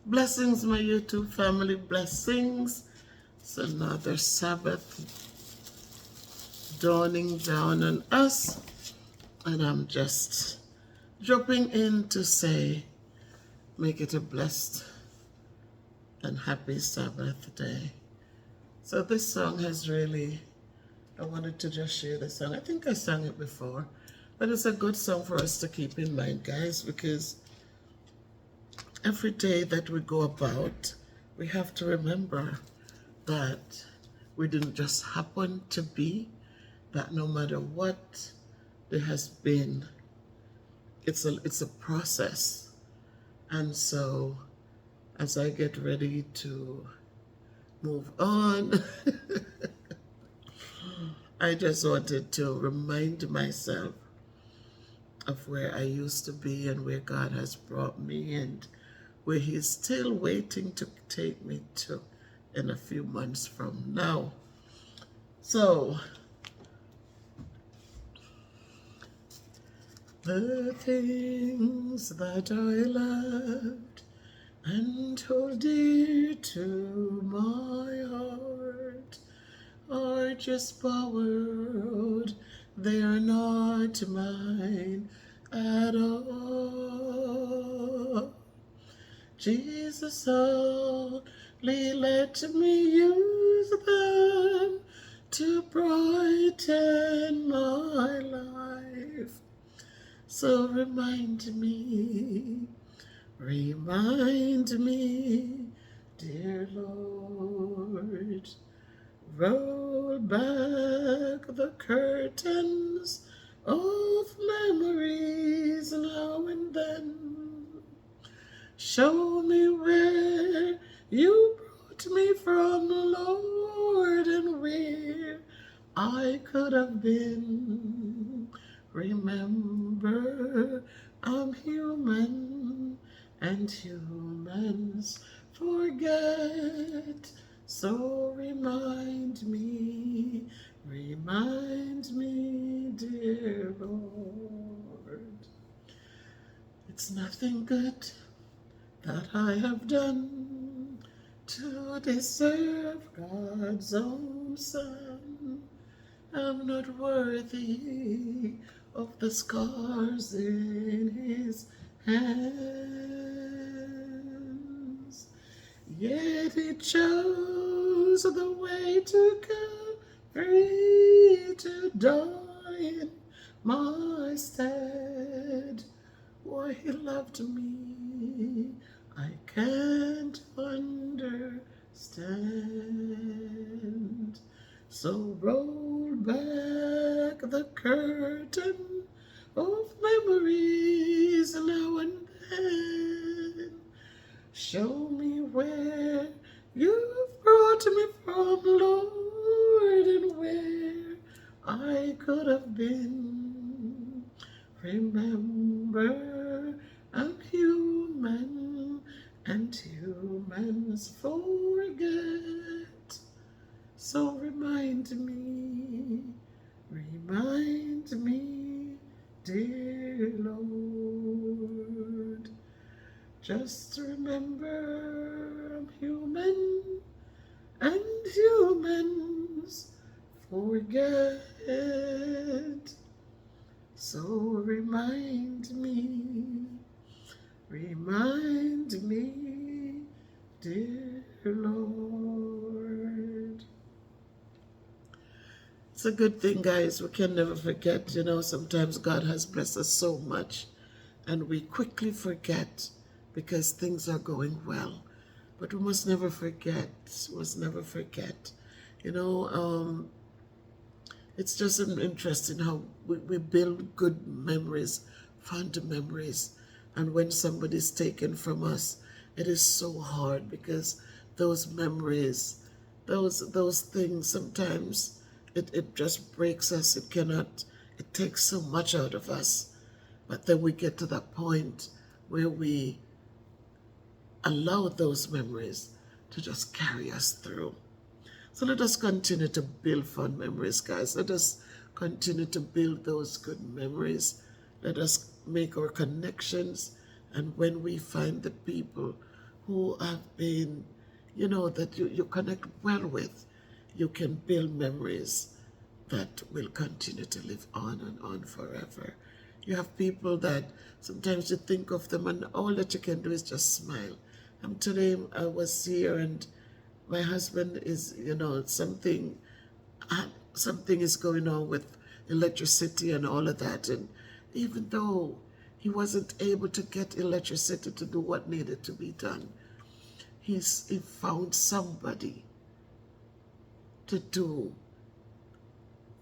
Blessings, my YouTube family, blessings. It's another Sabbath dawning down on us, and I'm just dropping in to say, make it a blessed and happy Sabbath day. So this song has really, I wanted to just share this song. I think I sang it before, but it's a good song for us to keep in mind, guys, because every day that we go about, we have to remember that we didn't just happen to be, that no matter what there has been, it's a process. And so as I get ready to move on, I just wanted to remind myself of where I used to be and where God has brought me and where He's still waiting to take me to in a few months from now. So, the things that I loved and hold dear to my heart are just borrowed, they are not mine at all. Jesus, only let me use them to brighten my life. So remind me, dear Lord, roll back the curtains of memories now and then. Show me where you brought me from, Lord, and where I could have been. Remember, I'm human, and humans forget. So remind me, dear Lord. It's nothing good that I have done to deserve God's own Son. I'm not worthy of the scars in His hands. Yet He chose the way to come free to die in my stead. Why He loved me, I can't understand. So roll back the curtain of memories now and then. Show me where you've brought me from, Lord, and where I could have been. Remember, I'm human, and humans forget. So remind me, dear Lord. Just remember, I'm human, and humans forget. So remind me, dear Lord. It's a good thing, guys. We can never forget. Sometimes God has blessed us so much, and we quickly forget because things are going well. But we must never forget. You know, it's just interesting how we build good memories, fond memories, and when somebody's taken from us, it is so hard because those memories, those things, sometimes it just breaks us. It takes so much out of us. But then we get to that point where we allow those memories to just carry us through. So let us continue to build fond memories, guys. Let us continue to build those good memories. Let us make our connections. And when we find the people who have been, that you connect well with, you can build memories that will continue to live on and on forever. You have people that sometimes you think of them and all that you can do is just smile. Today I was here and my husband is, something is going on with electricity and all of that. And even though he wasn't able to get electricity to do what needed to be done, he found somebody to do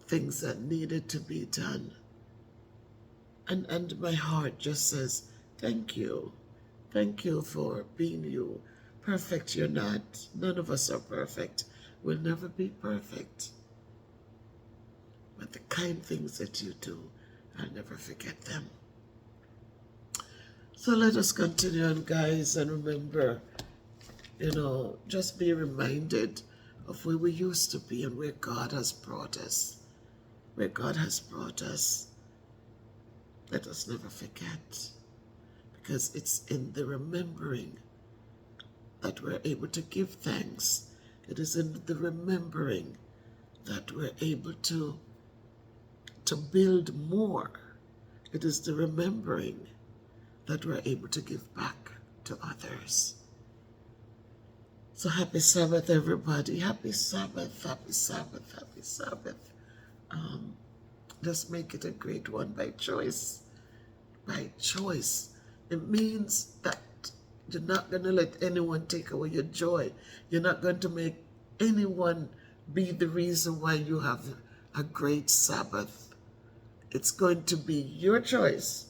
things that needed to be done. And my heart just says, thank you. Thank you for being you. Perfect you're not. None of us are perfect. We'll never be perfect. But the kind things that you do, I'll never forget them. So let us continue on, guys, and remember, just be reminded of where we used to be and where God has brought us. Where God has brought us. Let us never forget, because it's in the remembering that we're able to give thanks. It is in the remembering that we're able to build more. It is the remembering that we're able to give back to others. So happy Sabbath, everybody. Happy Sabbath, happy Sabbath, happy Sabbath. Just make it a great one by choice. By choice. It means that you're not going to let anyone take away your joy. You're not going to make anyone be the reason why you have a great Sabbath. It's going to be your choice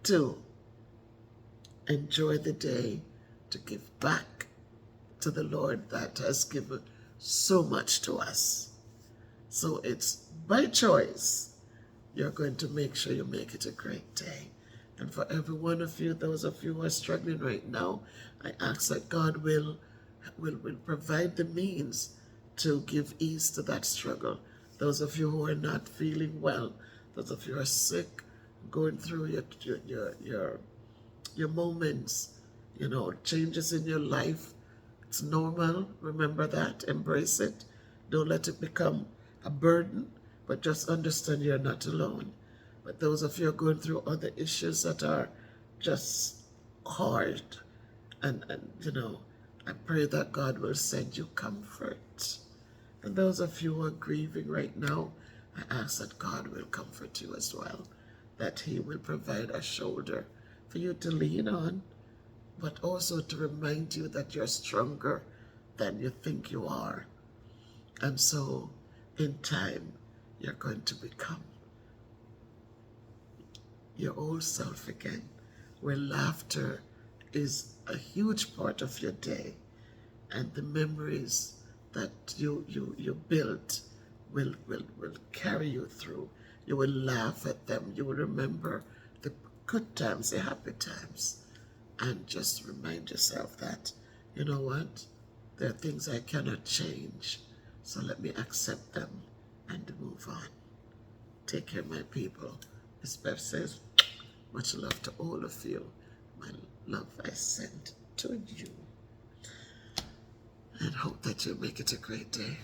to enjoy the day, to give back to the Lord that has given so much to us. So it's by choice, you're going to make sure you make it a great day. And for every one of you, those of you who are struggling right now, I ask that God will provide the means to give ease to that struggle. Those of you who are not feeling well, those of you who are sick, going through your moments, changes in your life. It's normal. Remember that. Embrace it. Don't let it become a burden, but just understand you're not alone. But those of you who are going through other issues that are just hard, and I pray that God will send you comfort. And those of you who are grieving right now, I ask that God will comfort you as well, that He will provide a shoulder for you to lean on, but also to remind you that you're stronger than you think you are. And so, in time, you're going to become your old self again, where laughter is a huge part of your day, and the memories that you built will carry you through. You will laugh at them. You will remember the good times, the happy times, and just remind yourself that, you know what, there are things I cannot change, so let me accept them and move on. Take care, my people. Miss Bev says, much love to all of you. My love I send to you. And hope that you make it a great day.